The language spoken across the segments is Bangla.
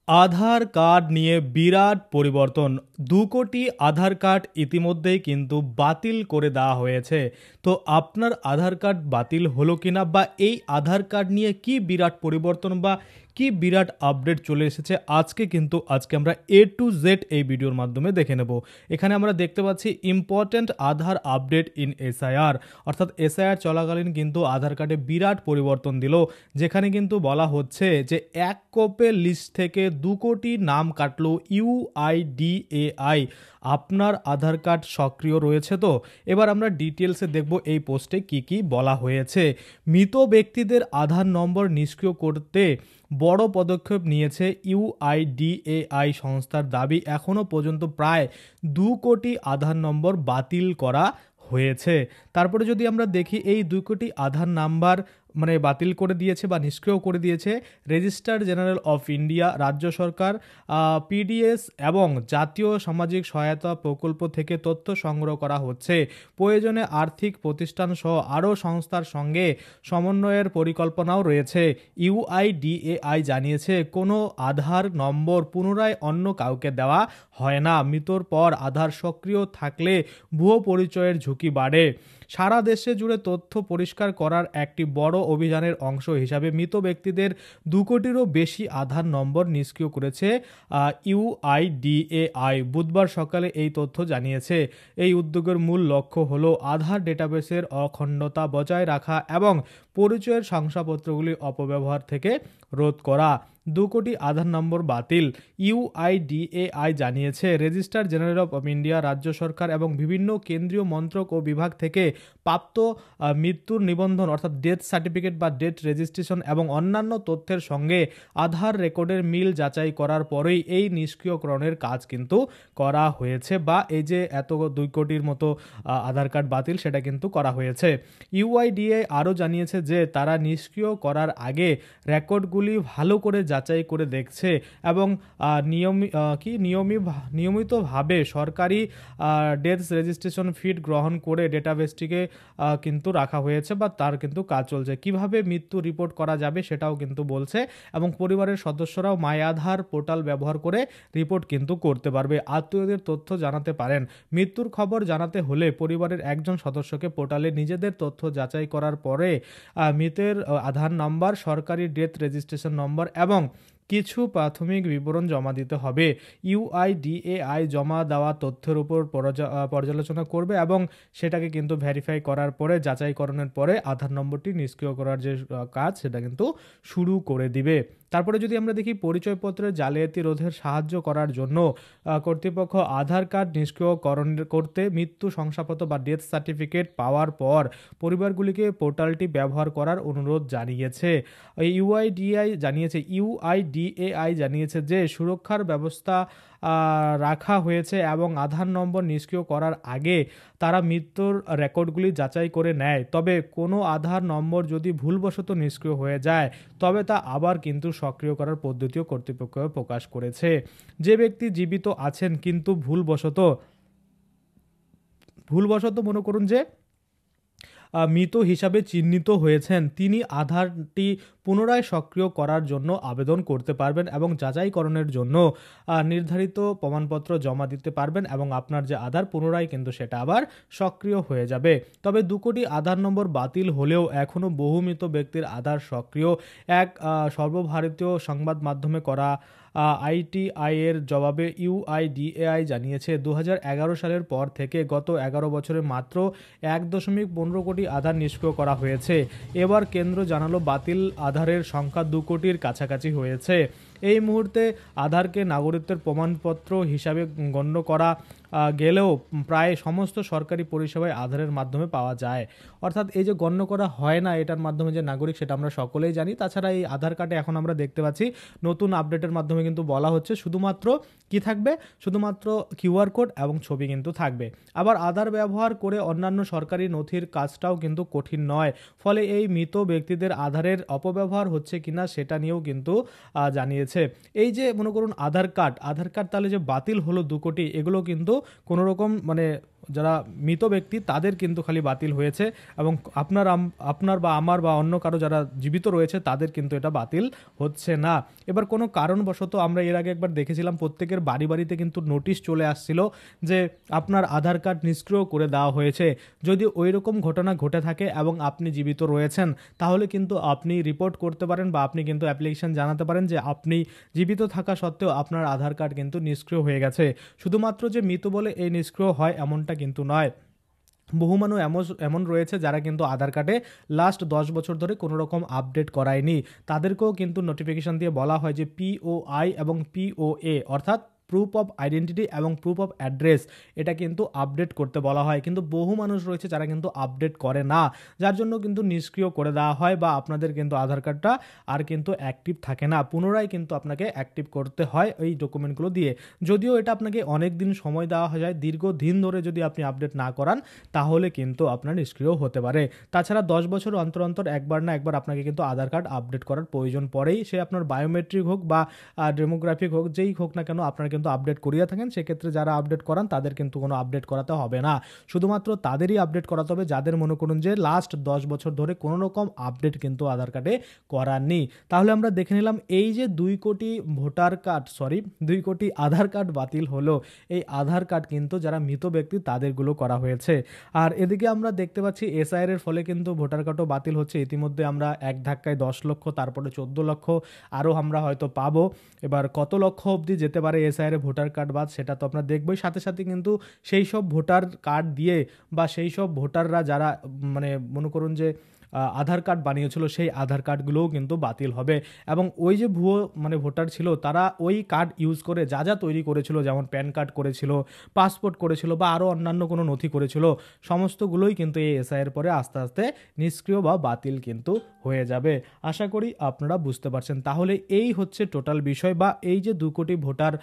আধার কার্ড নিয়ে বিরাট পরিবর্তন। ২ কোটি আধার কার্ড ইতিমধ্যেই কিন্তু বাতিল করে দেওয়া হয়েছে। তো আপনার আধার কার্ড বাতিল হলো কিনা বা এই আধার কার্ড নিয়ে কি বিরাট পরিবর্তন বা কি বিরাট আপডেট চলে এসেছে আজকে আমরা A to Z এই ভিডিওর মাধ্যমে দেখে নেব। এখানে আমরা দেখতে পাচ্ছি important Aadhaar update in SIR, অর্থাৎ SIR চলাকালীন কিন্তু আধার কার্ডে বিরাট পরিবর্তন দিল, যেখানে কিন্তু বলা হচ্ছে যে এক কোপে লিস্ট থেকে ২ কোটি নাম কাটলো UIDAI। আপনার আধার কার্ড সক্রিয় রয়েছে তো? এবার আমরা ডিটেলসে দেখব এই পোস্টে কি কি বলা হয়েছে। মৃত ব্যক্তিদের আধার নম্বর নিষ্ক্রিয় করতে বড় পদক্ষেপ নিয়েছে UIDAI সংস্থার দাবি, এখনও পর্যন্ত প্রায় ২ কোটি আধার নম্বর বাতিল করা হয়েছে। তারপরে যদি আমরা দেখি এই ২ কোটি আধার নাম্বার বাতিল করে দিয়েছে বা নিষ্ক্রিয় করে দিয়েছে রেজিস্ট্রার জেনারেল অফ ইন্ডিয়া, রাজ্য সরকার, PDS এবং জাতীয় সামাজিক সহায়তা প্রকল্প থেকে তথ্য সংগ্রহ করা হচ্ছে। প্রয়োজনে আর্থিক প্রতিষ্ঠান সহ আরও সংস্থার সঙ্গে সমন্বয়ের পরিকল্পনাও রয়েছে। UIDAI জানিয়েছে কোনো আধার নম্বর পুনরায় অন্য কাউকে দেওয়া হয় না। মৃত্যুর পর আধার সক্রিয় থাকলে ভুয়ো পরিচয়ের ঝুঁকি বাড়ে। সারা দেশে জুড়ে তথ্য পরিষ্কার করার একটি বড় অভিযানের অংশ হিসাবে মৃত ব্যক্তিদের ২ কোটিরও বেশি আধার নম্বর নিষ্ক্রিয় করেছে UIDAI। বুধবার সকালে এই তথ্য জানিয়েছে। এই উদ্যোগের মূল লক্ষ্য হল আধার ডেটাবেসের অখণ্ডতা বজায় রাখা এবং পরিচয়ের শংসাপত্রগুলি অপব্যবহার থেকে রোধ করা। ২ কোটি আধার নম্বর বাতিল। UIDAI জানিয়েছে রেজিস্ট্রার জেনারেল অফ ইন্ডিয়া, রাজ্য সরকার এবং বিভিন্ন কেন্দ্রীয় মন্ত্রক ও বিভাগ থেকে প্রাপ্ত মৃত্যুর নিবন্ধন অর্থাৎ ডেথ সার্টিফিকেট বা ডেথ রেজিস্ট্রেশন এবং অন্যান্য তথ্যের সঙ্গে আধার রেকর্ডের মিল যাচাই করার পরেই এই নিষ্ক্রিয়করণের কাজ কিন্তু করা হয়েছে, বা এই যে এত ২ কোটির মতো আধার কার্ড বাতিল সেটা কিন্তু করা হয়েছে। UIDAI আরও জানিয়েছে যে তারা নিষ্ক্রিয় করার আগে রেকর্ডগুলি ভালো করে যাচাই করে দেখছে এবং নিয়মিতভাবে সরকারি ডেথ রেজিস্ট্রেশন ফিড গ্রহণ করে ডেটাবেসটিকে কিন্তু রাখা হয়েছে বা তার কিন্তু কাজ চলছে। কিভাবে মৃত্যু রিপোর্ট করা যাবে সেটাও কিন্তু বলছে এবং পরিবারের সদস্যরাও মাই আধার পোর্টাল ব্যবহার করে রিপোর্ট কিন্তু করতে পারবে। আত্মীয়দের তথ্য জানাতে পারেন। মৃত্যুর খবর জানাতে হলে পরিবারের একজন সদস্যকে পোর্টালে নিজেদের তথ্য যাচাই করার পরে মৃতের আধার নাম্বার, সরকারি ডেথ রেজিস্ট্রেশন নম্বর এবং কিছু প্রাথমিক বিবরণ জমা দিতে হবে। UIDAI জমা দেওয়া তথ্যের উপর পর্যালোচনা করবে এবং সেটাকে কিন্তু ভেরিফাই করার পরে যাচাইকরণের পরে আধার নম্বরটি নিষ্ক্রিয় করার যে কাজ সেটা কিন্তু শুরু করে দিবে। তারপরে যদি আমরা দেখি পরিচয়পত্রের জালিয়াতি রোধের সাহায্য করার জন্য কর্তৃপক্ষ আধার কার্ড নিষ্ক্রিয়করণ করতে মৃত্যু শংসাপত্র বা ডেথ সার্টিফিকেট পাওয়ার পর পরিবারগুলিকে পোর্টালটি ব্যবহার করার অনুরোধ জানিয়েছে। UIDAI জানিয়েছে যে সুরক্ষার ব্যবস্থা রাখা হয়েছে এবং আধার নম্বর নিষ্ক্রিয় করার আগে তারা মৃত্যুর রেকর্ডগুলি যাচাই করে নেয়। তবে কোনো আধার নম্বর যদি ভুলবশত নিষ্ক্রিয় হয়ে যায় তবে তা আবার কিন্তু সক্রিয় করার পদ্ধতিও কর্তৃপক্ষ প্রকাশ করেছে। যে ব্যক্তি জীবিত আছেন কিন্তু ভুলবশত মনে করুন যে মৃত হিসাবে চিহ্নিত হয়েছেন, তিনি আধারটি পুনরায় সক্রিয় করার জন্য আবেদন করতে পারবেন এবং যাচাইকরণের জন্য নির্ধারিত প্রমাণপত্র জমা দিতে পারবেন এবং আপনার যে আধার পুনরায় কিন্তু সেটা আবার সক্রিয় হয়ে যাবে। তবে ২ কোটি আধার নম্বর বাতিল হলেও এখনও বহু মৃত ব্যক্তির আধার সক্রিয়। এক সর্বভারতীয় সংবাদ মাধ্যমে করা ITI এর জবাবে UIDAI জানিয়েছে ২০১১ সালের পর থেকে গত ১১ বছরে মাত্র ১.১৫ কোটি আধার নিষ্ক্রিয় করা হয়েছে। এবার কেন্দ্র জানালো বাতিল আধারের সংখ্যা ২ কোটির কাছাকাছি হয়েছে। এই মুহূর্তে আধারকে নাগরিকত্বের প্রমাণপত্র হিসাবে গণ্য করা গেলেও প্রায় সমস্ত সরকারি পরিষেবায় আধারের মাধ্যমে পাওয়া যায়। অর্থাৎ এই যে গণ্য করা হয় না এটার মাধ্যমে যে নাগরিক, সেটা আমরা সকলেই জানি। তাছাড়া এই আধার কার্ডে এখন আমরা দেখতে পাচ্ছি নতুন আপডেটের মাধ্যমে কিন্তু বলা হচ্ছে শুধুমাত্র কি থাকবে, শুধুমাত্র QR কোড এবং ছবি কিন্তু থাকবে। আবার আধার ব্যবহার করে অন্যান্য সরকারি নথির কাজটাও কিন্তু কঠিন নয়। ফলে এই মৃত ব্যক্তিদের আধারের অপব্যবহার হচ্ছে কিনা সেটা নিয়েও কিন্তু জানিয়েছে। এই যে মনে করুন আধার কার্ড তাহলে যে বাতিল হলো ২ কোটি, এগুলো কিন্তু কোনো রকম যারা মৃত ব্যক্তি তাদের কিন্তু খালি বাতিল হয়েছে, এবং আপনার বা আমার বা অন্য কারো যারা জীবিত রয়েছে তাদের কিন্তু এটা বাতিল হচ্ছে না। এবার কোনো কারণবশত আমরা এর আগে একবার দেখেছিলাম প্রত্যেকের বাড়ি বাড়িতে কিন্তু নোটিশ চলে আসছিল যে আপনার আধার কার্ড নিষ্ক্রিয় করে দেওয়া হয়েছে। যদি ওই রকম ঘটনা ঘটে থাকে এবং আপনি জীবিত রয়েছেন, তাহলে কিন্তু আপনি রিপোর্ট করতে পারেন বা আপনি কিন্তু অ্যাপ্লিকেশন জানাতে পারেন যে আপনি জীবিত থাকা সত্ত্বেও আপনার আধার কার্ড কিন্তু নিষ্ক্রিয় হয়ে গেছে। শুধুমাত্র যে মৃত বলে এই নিষ্ক্রিয় হয় এমনটা কিন্তু নয়। বহু মানুষ এমন রয়েছে যারা কিন্তু আধার কার্ডে লাস্ট 10 বছর ধরে কোনো রকম আপডেট করায়নি, তাদেরকেও কিন্তু নোটিফিকেশন দিয়ে বলা হয় যে POI এবং POA অর্থাৎ প্রুফ অফ আইডেন্টিটি এবং প্রুফ অফ অ্যাড্রেস এটা কিন্তু আপডেট করতে বলা হয়। কিন্তু বহু মানুষ রয়েছে যারা কিন্তু আপডেট করে না, যার জন্য কিন্তু নিষ্ক্রিয় করে দেওয়া হয় বা আপনাদের কিন্তু আধার কার্ডটা আর কিন্তু অ্যাক্টিভ থাকে না। পুনরায় কিন্তু আপনাকে অ্যাক্টিভ করতে হয় এই ডকুমেন্টগুলো দিয়ে। যদিও এটা আপনাকে অনেক দিন সময় দেওয়া যায়, দীর্ঘদিন ধরে যদি আপনি আপডেট না করান তাহলে কিন্তু আপনার নিষ্ক্রিয় হতে পারে। তাছাড়া 10 বছর অন্তর অন্তর একবার না একবার আপনাকে কিন্তু আধার কার্ড আপডেট করার প্রয়োজন পড়েই, সে আপনার বায়োমেট্রিক হোক বা ডেমোগ্রাফিক হোক, যেই হোক না কেন আপনার কিন্তু আপডেট করিয়ে থাকেন। সেক্ষেত্রে যারা আপডেট করান তাদের কিন্তু কোনো আপডেট করাতে হবে না, শুধুমাত্র তাদেরই আপডেট করাতে হবে যাদের মনে করুন যে লাস্ট 10 বছর ধরে কোনো রকম আপডেট কিন্তু আধার কার্ডে করাননি। তাহলে আমরা দেখে নিলাম এই যে 2 কোটি আধার কার্ড বাতিল হলো, এই আধার কার্ড কিন্তু যারা মৃত ব্যক্তি তাদেরগুলো করা হয়েছে। আর এদিকে আমরা দেখতে পাচ্ছি SIR এর ফলে কিন্তু ভোটার কার্ডও বাতিল হচ্ছে। ইতিমধ্যে আমরা এক ধাক্কায় 10 লক্ষ, তারপরে 14 লক্ষ, আরও আমরা হয়তো পাবো। এবার কত লক্ষ অবধি যেতে পারে SIR এ ভোটার কার্ড বাদ সেটা তো আপনারা দেখবই। সাথে সাথে কিন্তু সেই সব ভোটার কার্ড দিয়ে বা সেই সব ভোটাররা যারা মানে মনে করুন যে আধার কার্ড বানিয়েছিল সেই আধার কার্ডগুলোও কিন্তু বাতিল হবে। এবং ওই যে ভুয়ো ভোটার ছিল তারা ওই কার্ড ইউজ করে যা যা তৈরি করেছিল, যেমন প্যান কার্ড করেছিল, পাসপোর্ট করেছিল বা আরও অন্যান্য কোনো নথি করেছিল, সমস্তগুলোই কিন্তু এই SIR পরে আস্তে আস্তে নিষ্ক্রিয় বা বাতিল কিন্তু হয়ে যাবে। আশা করি আপনারা বুঝতে পারছেন। তাহলে এই হচ্ছে টোটাল বিষয়, বা এই যে 2 কোটি ভোটার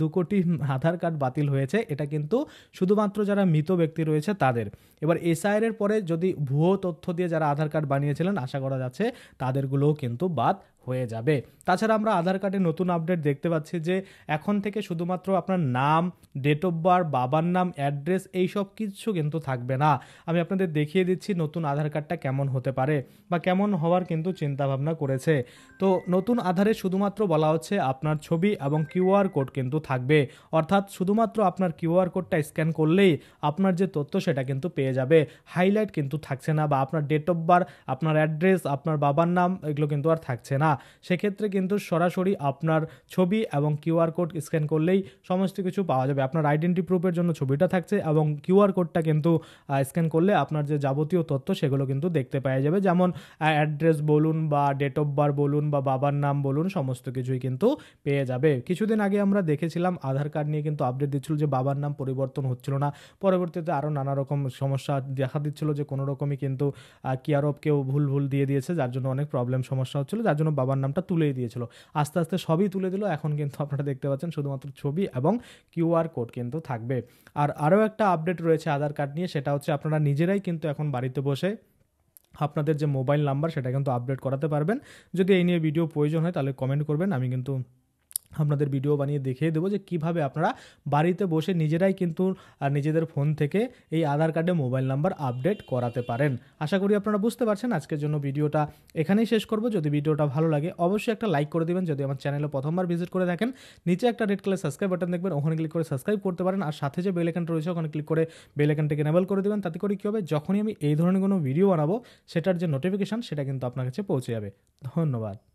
2 কোটি আধার কার্ড বাতিল হয়েছে, এটা কিন্তু শুধুমাত্র যারা মৃত ব্যক্তি রয়েছে তাদের। এবার SIR এর পরে যদি ভুয়ো তথ্য দিয়ে যারা আধার কার্ড বানিয়েছিলেন, আশা করা যাচ্ছে তাদেরগুলোও কিন্তু বাদ হয়ে যাবে। তাছাড়া আমরা আধার কার্ডে নতুন আপডেট দেখতে পাচ্ছি যে এখন থেকে শুধুমাত্র আপনার নাম, ডেট অফ বার্থ, বাবার নাম, অ্যাড্রেস এইসব কিছু কিন্তু থাকবে না। আমি আপনাদের দেখিয়ে দিচ্ছি নতুন আধার কার্ডটা কেমন হতে পারে বা কেমন হওয়ার কিন্তু চিন্তাভাবনা করেছে। তো নতুন আধারে শুধুমাত্র বলা হচ্ছে আপনার ছবি এবং QR কোড কিন্তু থাকবে, অর্থাৎ শুধুমাত্র আপনার QR কোডটা স্ক্যান করলেই আপনার যে তথ্য সেটা কিন্তু পেয়ে যাবে। হাইলাইট কিন্তু থাকছে না, বা আপনার ডেট অফ বার্থ, আপনার অ্যাড্রেস, আপনার বাবার নাম এগুলো কিন্তু আর থাকছে না। সেক্ষেত্রে কিন্তু সরাসরি আপনার ছবি এবং QR কোড স্ক্যান করলেই সমস্ত কিছু পাওয়া যাবে। আপনার আইডেন্টি প্রুফের জন্য ছবিটা থাকছে এবং QR কোডটা কিন্তু স্ক্যান করলে আপনার যে যাবতীয় তথ্য সেগুলো কিন্তু দেখতে পাওয়া যাবে, যেমন অ্যাড্রেস বলুন বা ডেট অফ বার্থ বলুন বা বাবার নাম বলুন, সমস্ত কিছুই কিন্তু পেয়ে যাবে। কিছুদিন আগে আমরা দেখেছিলাম আধার কার্ড নিয়ে কিন্তু আপডেট দিচ্ছিল যে বাবার নাম পরিবর্তন হচ্ছিল না, পরবর্তীতে আরও নানা রকম সমস্যা দেখা দিচ্ছিল যে কোনো রকমই কিন্তু কি আরও কেউ ভুল দিয়ে দিয়েছে, যার জন্য অনেক প্রবলেম সমস্যা হচ্ছিল, যার জন্য বাবার নামটা তুলেই দিয়েছিল। আস্তে আস্তে সবই তুলে দিল, এখন কিন্তু আপনারা দেখতে পাচ্ছেন শুধুমাত্র ছবি এবং QR কোড কিন্তু থাকবে। আর আরও একটা আপডেট রয়েছে আধার কার্ড নিয়ে, সেটা হচ্ছে আপনারা নিজেরাই কিন্তু এখন বাড়িতে বসে আপনাদের যে মোবাইল নাম্বার সেটা কিন্তু আপডেট করাতে পারবেন। যদি এই নিয়ে ভিডিও প্রয়োজন হয় তাহলে কমেন্ট করবেন, আমি কিন্তু আপনাদের ভিডিও বানিয়ে দেখিয়ে দেবো যে কিভাবে আপনারা বাড়িতে বসে নিজেরাই কিন্তু নিজেদের ফোন থেকে এই আধার কার্ডে মোবাইল নাম্বার আপডেট করাতে পারেন। আশা করি আপনারা বুঝতে পারছেন। আজকের জন্য ভিডিওটা এখানেই শেষ করব। যদি ভিডিওটা ভালো লাগে অবশ্যই একটা লাইক করে দিবেন। যদি আমার চ্যানেলে প্রথমবার ভিজিট করে থাকেন, নিচে একটা রেড কালার সাবস্ক্রাইব বাটন দেখবেন, ওখানে ক্লিক করে সাবস্ক্রাইব করতে পারেন। আর সাথে যে বেল আইকনটা রয়েছে ওখানে ক্লিক করে বেল আইকনটাকে এনেবল করে দেবেন। তাতে করে কী হবে, যখনই আমি এই ধরনের কোনো ভিডিও বানাবো সেটার যে নোটিফিকেশান সেটা কিন্তু আপনার কাছে পৌঁছে যাবে। ধন্যবাদ।